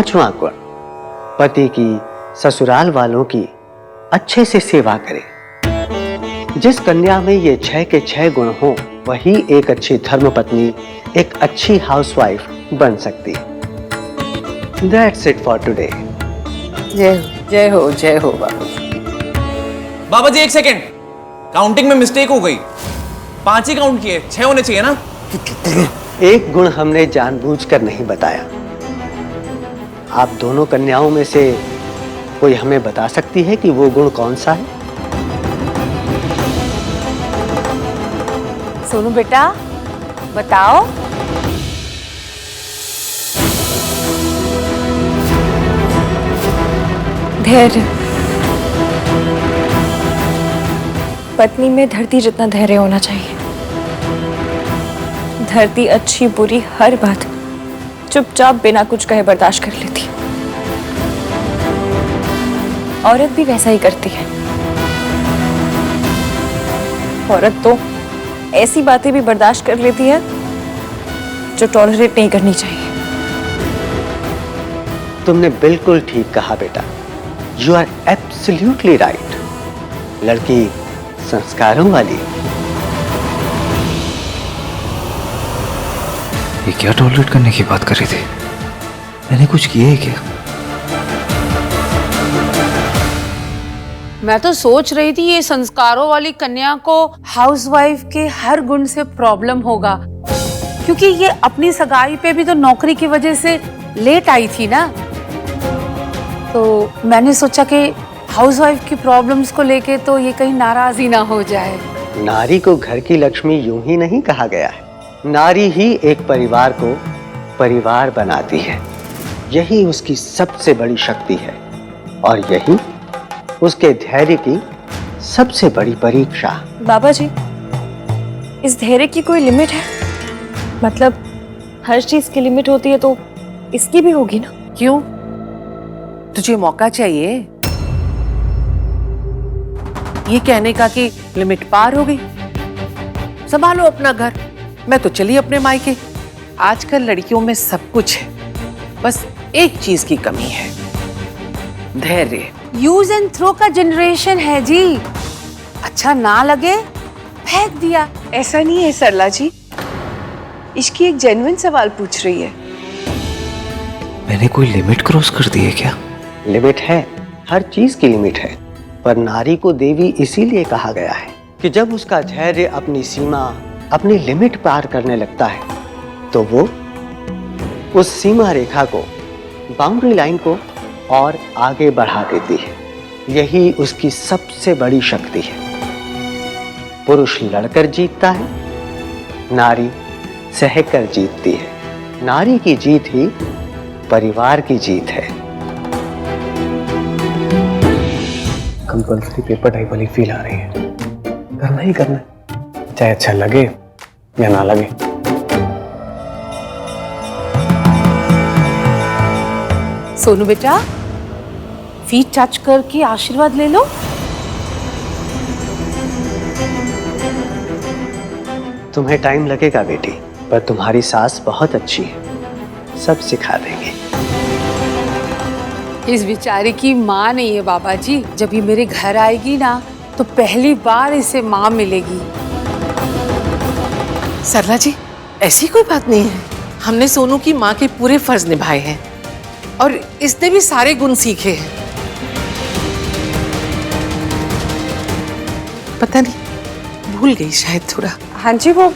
पांचवा गुण, पति की, ससुराल वालों की अच्छे से सेवा करे। जिस कन्या में ये 6 के 6 गुण हो, वही एक अच्छी धर्मपत्नी, एक अच्छी हाउसवाइफ बन सकती। That's it for today. जय हो बाबा जी। बाबा जी 1 सेकेंड, काउंटिंग में मिस्टेक हो गई। 5 ही काउंट किए, 6 होने चाहिए ना। एक गुण हमने जानबूझकर नहीं बताया। आप दोनों कन्याओं में से कोई हमें बता सकती है कि वो गुण कौन सा है? सोनू बेटा बताओ। धैर्य। पत्नी में धरती जितना धैर्य होना चाहिए। धरती अच्छी बुरी हर बात चुपचाप बिना कुछ कहे बर्दाश्त कर लेती। औरत भी वैसा ही करती है। औरत तो ऐसी बातें भी बर्दाश्त कर लेती है जो टॉलरेट नहीं करनी चाहिए। तुमने बिल्कुल ठीक कहा बेटा। You are absolutely right. लड़की संस्कारों वाली। ये क्या टॉलरेट करने की बात कर रही थी? मैंने कुछ किया है क्या? मैं तो सोच रही थी ये संस्कारों वाली कन्या को हाउसवाइफ के हर गुण से प्रॉब्लम होगा, क्योंकि ये अपनी सगाई पे भी तो नौकरी की वजह से लेट आई थी ना। तो मैंने सोचा कि हाउसवाइफ की प्रॉब्लम्स को लेके तो ये कहीं नाराज ही ना हो जाए। नारी को घर की लक्ष्मी यूं ही नहीं कहा गया है। नारी ही एक परिवार को परिवार बनाती है। यही उसकी सबसे बड़ी शक्ति है और यही उसके धैर्य की सबसे बड़ी परीक्षा। बाबा जी, इस धैर्य की कोई लिमिट है? मतलब हर चीज की लिमिट होती है तो इसकी भी होगी ना? क्यों? तुझे मौका चाहिए ये कहने का कि लिमिट पार हो गई? संभालो अपना घर। मैं तो चली अपने मायके। आजकल लड़कियों में सब कुछ है, बस एक चीज की कमी है, धैर्य। यूज एंड थ्रो का जनरेशन है जी। अच्छा ना लगे फेंक दिया। ऐसा नहीं है सरला जी, इसकी एक जेन्युइन सवाल पूछ रही है। मैंने कोई लिमिट क्रॉस कर दी है क्या? लिमिट है, हर चीज की लिमिट है। पर नारी को देवी इसीलिए कहा गया है कि जब उसका धैर्य अपनी सीमा, अपनी लिमिट पार करने लगता है तो वो उस सीमा रेखा को, बाउंड्री लाइन को और आगे बढ़ा देती है। यही उसकी सबसे बड़ी शक्ति है। पुरुष लड़कर जीतता है, नारी सहकर जीतती है। नारी की जीत ही परिवार की जीत है। कंपल्सरी पेपर टाइप वाली फील आ रही है। करना ही करना है, चाहे अच्छा लगे या ना लगे। सोनू बेटा, फीट टच करके आशीर्वाद ले लो। तुम्हें टाइम लगेगा बेटी, पर तुम्हारी सास बहुत अच्छी है, सब सिखा देंगे। इस बेचारे की माँ नहीं है बाबा जी। जब ये मेरे घर आएगी ना तो पहली बार इसे माँ मिलेगी। सरला जी, ऐसी कोई बात नहीं है। हमने सोनू की माँ के पूरे फर्ज निभाए हैं और इसने भी सारे गुण सीखे हैं। पता नहीं, भूल गई शायद थोड़ा। हाँ जी, वो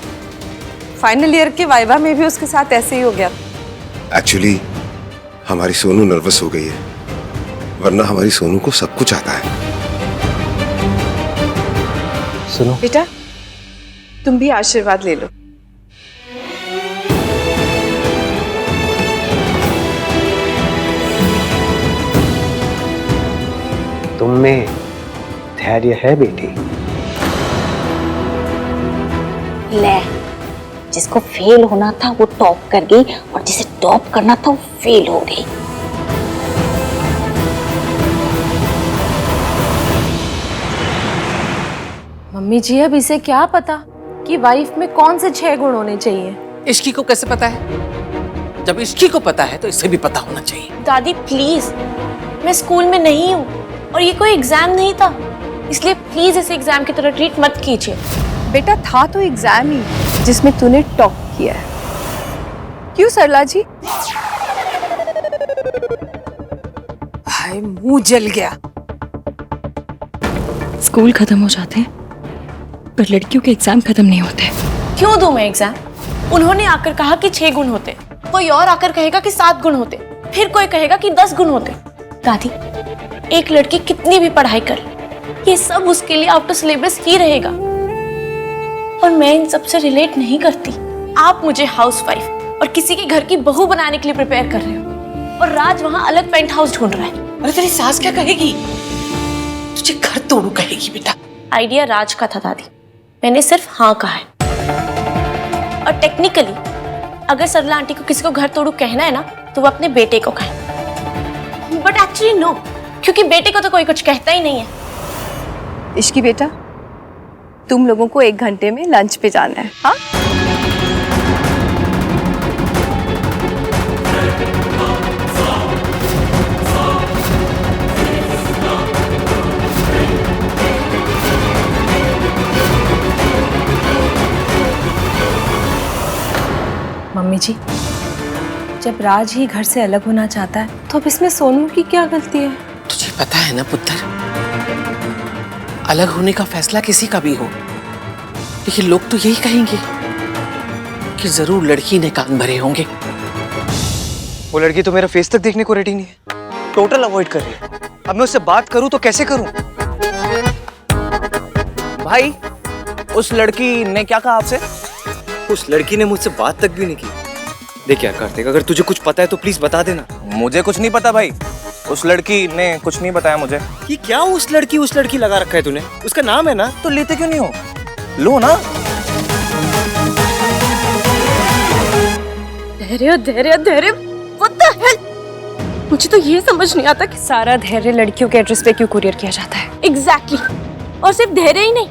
फाइनल ईयर के वाइवा में भी उसके साथ ऐसे ही हो गया। एक्चुअली हमारी सोनू नर्वस हो गई है, वरना हमारी सोनू को सब कुछ आता है। सुनो बेटा, तुम भी आशीर्वाद ले लो। तुम में धैर्य है बेटी। ले, जिसको फेल होना था वो टॉप कर गई और जिसे टॉप करना था वो फेल हो गई। मम्मी जी, अब इसे क्या पता कि वाइफ में कौन से 6 गुण होने चाहिए? इश्की को कैसे पता है? जब इसकी को पता है तो इसे भी पता होना चाहिए। दादी प्लीज, मैं स्कूल में नहीं हूँ और ये कोई एग्जाम नहीं था, इसलिए प्लीज इसे एग्जाम की तरह ट्रीट मत कीजिए। बेटा था तो एग्जाम ही जिसमें तूने टॉप किया है। क्यों सरला जी? हाय मुंह जल गया। स्कूल खत्म हो जाते हैं पर लड़कियों के एग्जाम खत्म नहीं होते। क्यों दूं मैं एग्जाम? उन्होंने आकर कहा कि 6 गुण होते, कोई और आकर कहेगा कि 7 गुण होते, फिर कोई कहेगा कि 10 गुण होते। दादी, एक लड़की कितनी भी पढ़ाई कर, ये सब उसके लिए आउट ऑफ सिलेबस ही रहेगा और मैं इन सब से रिलेट नहीं करती। आप मुझे हाउसवाइफ और किसी के घर की बहू बनाने के लिए प्रिपेयर कर रहे हो और राज वहां अलग पेंट हाउस ढूंढ रहा है। अरे तेरी सास क्या कहेगी? तुझे घर तोड़ू कहेगी बेटा। आइडिया राज का था दादी, मैंने सिर्फ हाँ कहा है। और टेक्निकली अगर सरला आंटी को किसी को घर तोड़ू कहना है ना तो वो अपने बेटे को कहे, बट एक्चुअली नो, क्योंकि बेटे को तो कोई कुछ कहता ही नहीं है। इश्की बेटा, तुम लोगों को 1 घंटे में लंच पे जाना है। हाँ, मम्मी जी, जब राज ही घर से अलग होना चाहता है तो अब इसमें सोनू की क्या गलती है? तुझे पता है ना पुत्र, अलग होने का फैसला किसी का भी हो, लेकिन लोग तो यही कहेंगे कि जरूर लड़की ने कान भरे होंगे। वो लड़की तो मेरा फेस तक देखने को रेडी नहीं है, टोटल अवॉइड कर रही है। अब मैं उससे बात करूं तो कैसे करूं? भाई उस लड़की ने क्या कहा आपसे? उस लड़की ने मुझसे बात तक भी नहीं की। देख यार कार्तिक, अगर तुझे कुछ पता है तो प्लीज बता देना। मुझे कुछ नहीं पता भाई, उस लड़की ने कुछ नहीं बताया मुझे। ये क्या उस लड़की लगा रखा है तूने? उसका नाम है ना? तो लेते क्यों नहीं हो? लो ना। धैर्य धैर्य धैर्य, what the hell? मुझे तो ये समझ नहीं आता कि सारा धैर्य लड़कियों के एड्रेस पे क्यों कुरियर किया जाता है? एग्जैक्टली और सिर्फ धैर्य ही नहीं,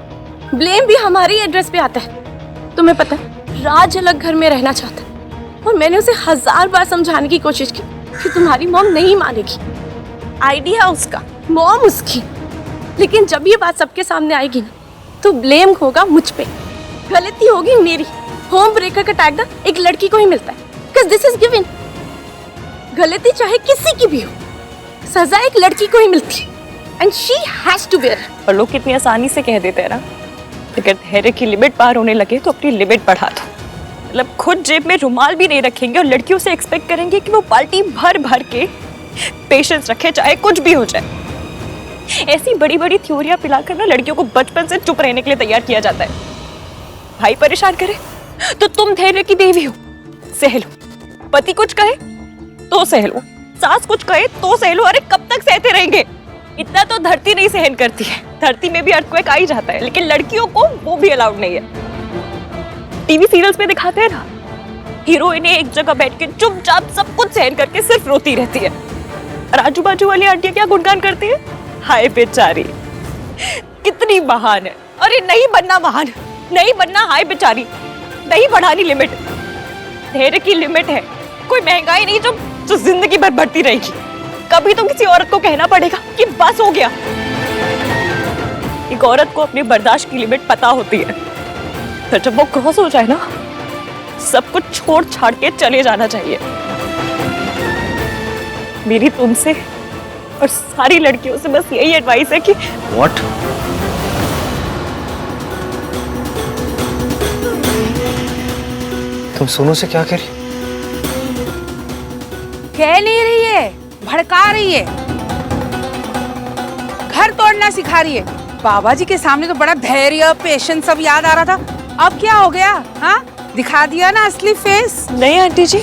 ब्लेम भी हमारी एड्रेस पे आता है। तुम्हें पता है राज अलग घर में रहना चाहता है और मैंने उसे 1000 बार समझाने की कोशिश की कि तुम्हारी मॉम नहीं मानेगी। आइडिया उसका, मॉम उसकी, लेकिन जब ये बात सबके सामने आएगी ना तो ब्लेम होगा मुझ पे, गलती होगी मेरी। होम ब्रेकर का टैग ना एक लड़की को ही मिलता है, बिकॉज़ दिस इज गिवन। गलती चाहे किसी की भी हो, सजा एक लड़की को ही मिलती है and she has to bear. और लोग कितनी आसानी से कह देते हैं ना, अगर धैर्य की लिमिट पार होने लगे तो अपनी लिमिट बढ़ा दो। मतलब खुद जेब में रुमाल भी नहीं रखेंगे और लड़कियों से एक्सपेक्ट करेंगे कि वो बाल्टी भर भर के पेशेंस रखे, चाहे कुछ भी हो जाए। ऐसी बड़ी बड़ी थ्योरियां पिलाकर ना लड़कियों को बचपन से चुप रहने के लिए तैयार किया जाता है। भाई परेशान करे तो तुम धैर्य की देवी हो, सह लो। पति कुछ कहे तो सह लो, सास कुछ कहे तो सह लो। अरे कब तक सहते रहेंगे? इतना तो धरती नहीं सहन करती है, धरती में भी अर्थक्वेक आ ही जाता है, लेकिन लड़कियों को वो भी अलाउड नहीं है। टीवी सीरियल्स में दिखाते हैं ना, हीरोइनें एक जगह बैठ के चुपचाप सब कुछ सहन करके सिर्फ रोती रहती है, और आजू बाजू वाली आंटियां क्या गुणगान करती है, हाय बेचारी कितनी महान है। अरे नहीं बनना महान, नहीं बनना हाय बेचारी, नहीं बढ़ानी लिमिट। धैर्य की लिमिट है, कोई महंगाई नहीं जो जिंदगी भर बढ़ती रहेगी। कभी तो किसी औरत को कहना पड़ेगा कि बस हो गया। एक औरत को अपनी बर्दाश्त की लिमिट पता होती है, फिर जब वो क्रॉस हो जाए ना, सब कुछ छोड़ छाड़ के चले जाना चाहिए। मेरी तुमसे और सारी लड़कियों से बस यही एडवाइस है कि What? तुम सोनू से क्या कह रही? कह नहीं रही है, भड़का रही है, घर तोड़ना सिखा रही है। बाबा जी के सामने तो बड़ा धैर्य पेशेंस सब याद आ रहा था, अब क्या हो गया? हाँ, दिखा दिया ना असली फेस। नहीं आंटी जी,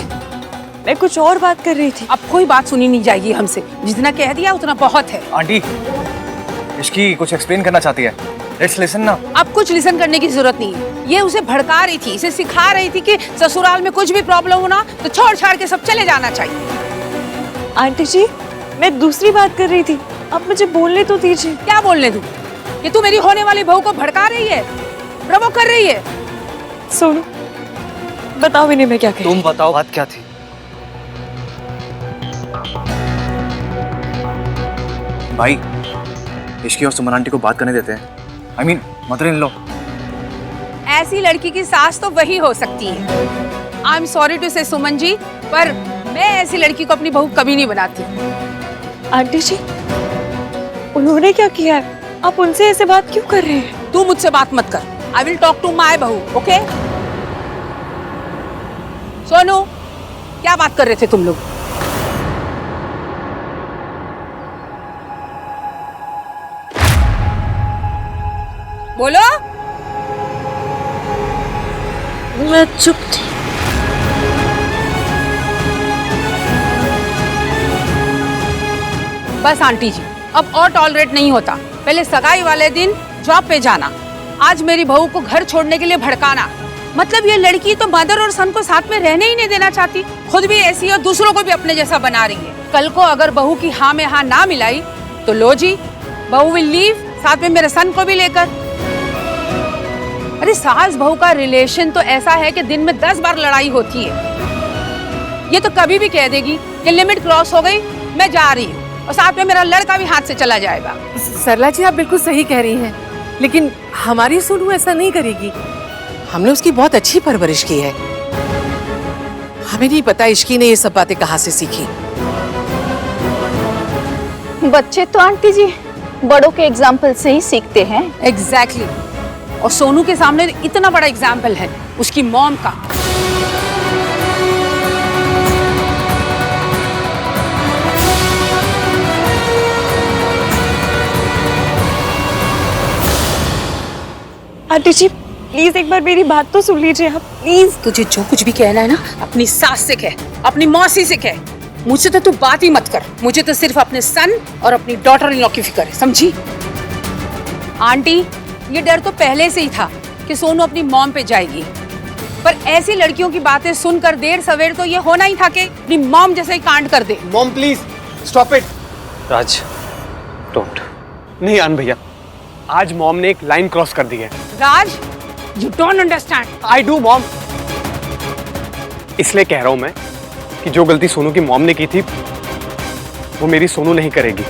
मैं कुछ और बात कर रही थी। अब कोई बात सुनी नहीं जाएगी हमसे, जितना कह दिया उतना बहुत है। आंटी इसकी कुछ एक्सप्लेन करना चाहती है, लेट्स लिसन ना। अब कुछ लिसन करने की जरूरत नहीं है, ये उसे भड़का रही थी, इसे सिखा रही थी कि ससुराल में कुछ भी प्रॉब्लम होना तो छोड़ छाड़ के सब चले जाना चाहिए। आंटी जी, मैं दूसरी बात कर रही थी, आप मुझे बोलने तो दीजिए। क्या बोलने दूं? ये तू मेरी होने वाली बहू को भड़का रही है, प्रवोक कर रही है। सोनू बताओ इन्हें मैं क्या कह रही? तुम बताओ बात क्या थी? भाई इश्की और सुमन आंटी को बात करने देते हैं। I mean, mother in law. ऐसी लड़की की सास तो वही हो सकती है। आई एम सॉरी टू से सुमन जी, पर मैं ऐसी लड़की को अपनी बहू कभी नहीं बनाती। आंटी जी, उन्होंने क्या किया है? आप उनसे ऐसे बात क्यों कर रहे हैं? तू मुझसे बात मत कर। I will talk to my बहू, ओके? सोनू, क्या बात कर रहे थे तुम लोग? बोलो। मैं चुप थी। बस आंटी जी, अब और टॉलरेट नहीं होता। पहले सगाई वाले दिन जॉब पे जाना, आज मेरी बहू को घर छोड़ने के लिए भड़काना। मतलब ये लड़की तो मदर और सन को साथ में रहने ही नहीं देना चाहती, खुद भी ऐसी और दूसरों को भी अपने जैसा बना रही है। कल को अगर बहू की हाँ में हाँ ना मिलाई तो लो जी, बहू विल लीव, साथ में मेरे सन को भी लेकर। अरे सास बहू का रिलेशन तो ऐसा है कि दिन में 10 बार लड़ाई होती है। ये तो कभी भी कह देगी कि लिमिट क्रॉस हो गई, मैं जा रही हूँ, और साथ में मेरा लड़का भी हाथ से चला जाएगा। सरला जी, आप बिल्कुल सही कह रही हैं, लेकिन हमारी सोनू ऐसा नहीं करेगी। हमने उसकी बहुत अच्छी परवरिश की है। हमें नहीं पता इश्की ने ये सब बातें कहाँ से सीखी। बच्चे तो आंटी जी बड़ों के एग्जाम्पल से ही सीखते हैं। एग्जैक्टली। और सोनू के सामने इतना बड़ा एग्जाम्पल है उसकी मॉम का। आंटी जी, प्लीज एक बार मेरी बात तो सुन लीजिए आप, प्लीज। तुझे जो कुछ भी कहना है ना, अपनी सास से कह, अपनी मौसी से कह। मुझसे तो तू बात ही मत कर। मुझे तो सिर्फ अपने सन और अपनी डॉटर इन लॉ की फिक्र है, समझी? आंटी, ये डर तो पहले से ही था कि सोनू अपनी मॉम पे जाएगी, पर ऐसी लड़कियों की बातें सुनकर देर सवेर तो ये होना ही था कि अपनी मॉम जैसे ही कांड कर दे। Mom please stop it. Raj don't. नहीं आन भैया, आज मॉम ने एक लाइन क्रॉस कर दी है। Raj, you don't understand. I do mom. इसलिए कह रहा हूं मैं कि जो गलती सोनू की मॉम ने की थी वो मेरी सोनू नहीं करेगी।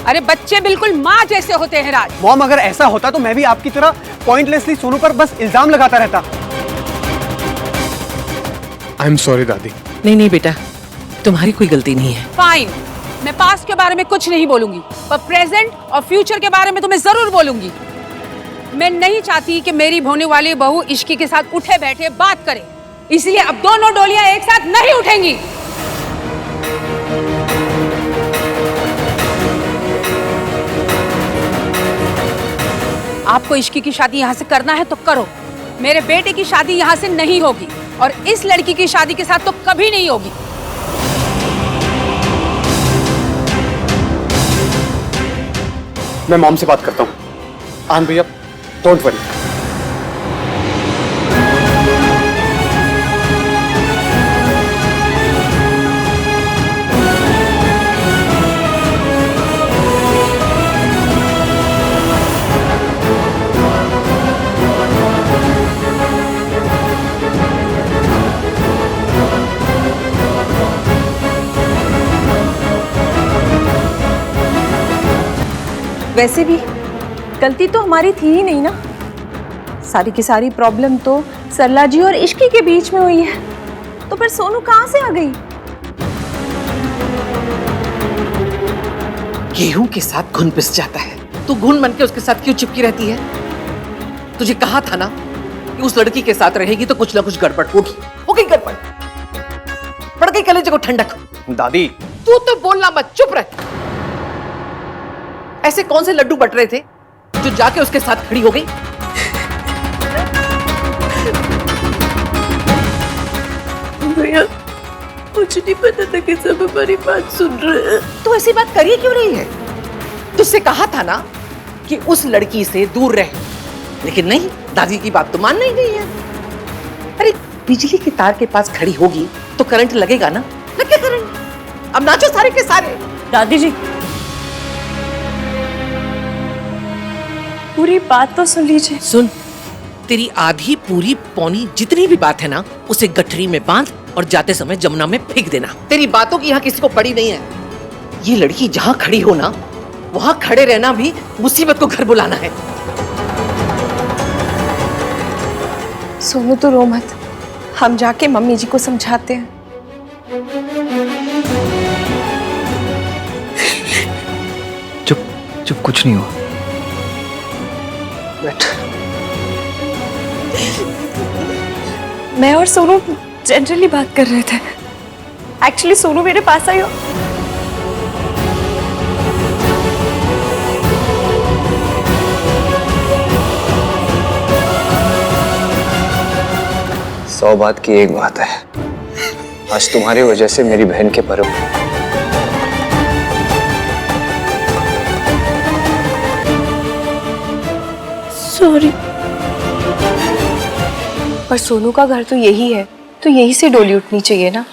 अरे बच्चे बिल्कुल माँ जैसे होते हैं राज। मॉम, अगर ऐसा होता तो मैं भी आपकी तरह पॉइंटलेसली सोनू पर बस इल्जाम लगाता रहता। आई एम सॉरी दादी। नहीं नहीं बेटा, तुम्हारी कोई गलती नहीं है। फाइन, मैं पास्ट के बारे में कुछ नहीं बोलूंगी, पर प्रेजेंट और फ्यूचर के बारे में तो मैं जरूर बोलूंगी। मैं नहीं चाहती कि मेरी होने वाली बहू इश्की के साथ उठे बैठे बात करे, इसलिए अब दोनों डोलियां एक साथ नहीं उठेंगी। आपको इश्की की शादी यहाँ से करना है तो करो, मेरे बेटे की शादी यहाँ से नहीं होगी, और इस लड़की की शादी के साथ तो कभी नहीं होगी। मैं मॉम से बात करता हूँ। आन भैया डोंट वरी। वैसे भी गलती तो हमारी थी ही नहीं ना। सारी की सारी प्रॉब्लम तो सरला जी और इश्की के बीच में हुई है, तो फिर सोनू कहाँ से आ गई? गेहूं के साथ घुन पिस जाता है, तू घुन बन के उसके साथ क्यों चिपकी रहती है? तुझे कहा था ना कि उस लड़की के साथ रहेगी तो कुछ ना कुछ गड़बड़ होगी। हो गई गड़बड़, पड़ गई कलेजे को ठंडक। दादी तू तो बोलना मत, चुप रह। ऐसे कौन से लड्डू बट रहे थे जो जाके उसके साथ खड़ी हो गई? भैया, मुझे नहीं पता था कि सब हमारी बात सुन रहे हैं। तो ऐसी बात करिए क्यों रही है? तुझसे कहा था ना कि उस लड़की से दूर रह, लेकिन नहीं, दादी की बात तो मानना ही नहीं है। अरे बिजली के तार के पास खड़ी होगी तो करंट लगेगा ना, लगे करंट। अब नाचो सारे के सारे। दादी जी, पूरी बात तो सुन लीजिए। सुन, तेरी आधी पूरी पौनी जितनी भी बात है ना, उसे गठरी में बांध और जाते समय जमुना में फेंक देना। तेरी बातों की यहाँ किसी को पड़ी नहीं है। ये लड़की जहां खड़ी हो ना, वहां खड़े रहना भी मुसीबत को घर बुलाना है। सोनू तो रो मत, हम जाके मम्मी जी को समझाते हैं। चुप चुप, कुछ नहीं हुआ। बैठ। मैं और सोनू जनरली बात कर रहे थे। एक्चुअली सोनू मेरे पास आई। सौ बात की एक बात है, आज तुम्हारी वजह से मेरी बहन के पर्व। सॉरी। पर सोनू का घर तो यही है, तो यही से डोली उठनी चाहिए ना।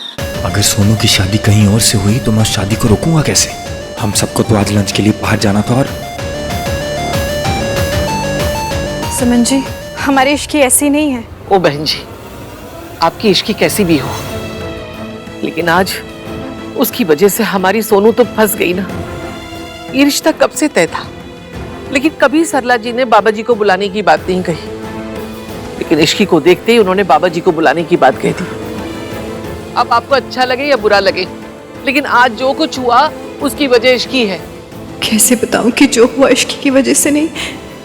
अगर सोनू की शादी कहीं और से हुई तो मैं उस शादी को रोकूंगा कैसे? हम सबको तो आज लंच के लिए बाहर जाना था। और सुमन जी, हमारी इश्क ऐसी नहीं है। ओ बहन जी, आपकी इश्की कैसी भी हो, लेकिन आज उसकी वजह से हमारी सोनू तो फंस गई ना। ये रिश्ता कब से तय था, लेकिन कभी सरला जी ने बाबा जी को बुलाने की बात नहीं कही। लेकिन इश्की को देखते ही उन्होंने बाबा जी को बुलाने की बात कही थी। अब आपको अच्छा लगे या बुरा लगे, लेकिन आज जो कुछ हुआ उसकी वजह इश्की है। कैसे बताऊं कि जो हुआ इश्की की वजह से नहीं,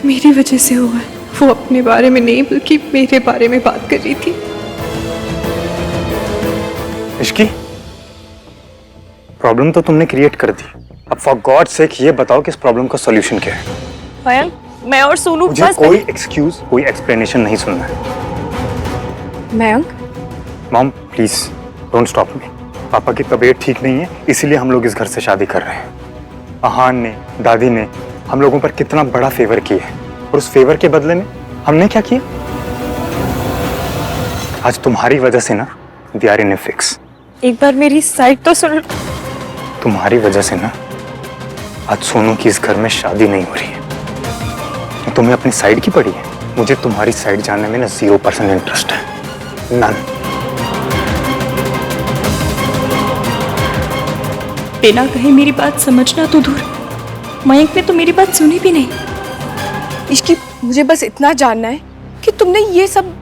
मेरी वजह से हुआ है। वो अपने बारे में नहीं बल्कि मेरे बारे में बात कर रही थी। इश्की, प्रॉब्लम तो तुमने क्रिएट कर दी। अब फॉर गॉड सेक ये बताओ कि इस प्रॉब्लम का सॉल्यूशन क्या है? मयंक, मैं और सोनू मुझे बस कोई एक्सक्यूज, कोई एक्सप्लेनेशन नहीं सुनना है। Mayank, mom please don't stop me. पापा की तबीयत ठीक नहीं है, इसीलिए हम लोग इस घर से शादी कर रहे हैं। अहान ने, दादी ने हम लोगों पर कितना बड़ा फेवर किया है, और उस फेवर के बदले में हमने क्या किया? आज तुम्हारी वजह से ना we are in a fix. एक बार मेरी साइड तो सुन। तुम्हारी वजह से ना आज सोनू की इस घर में शादी नहीं हो रही है। तुम्हें अपनी साइड की पड़ी है। मुझे तुम्हारी साइड जानने में ना 0% इंटरेस्ट है, नन। बिना कहीं मेरी बात समझना तो दूर, मयंक ने तो मेरी बात सुनी भी नहीं। इश्की, मुझे बस इतना जानना है कि तुमने ये सब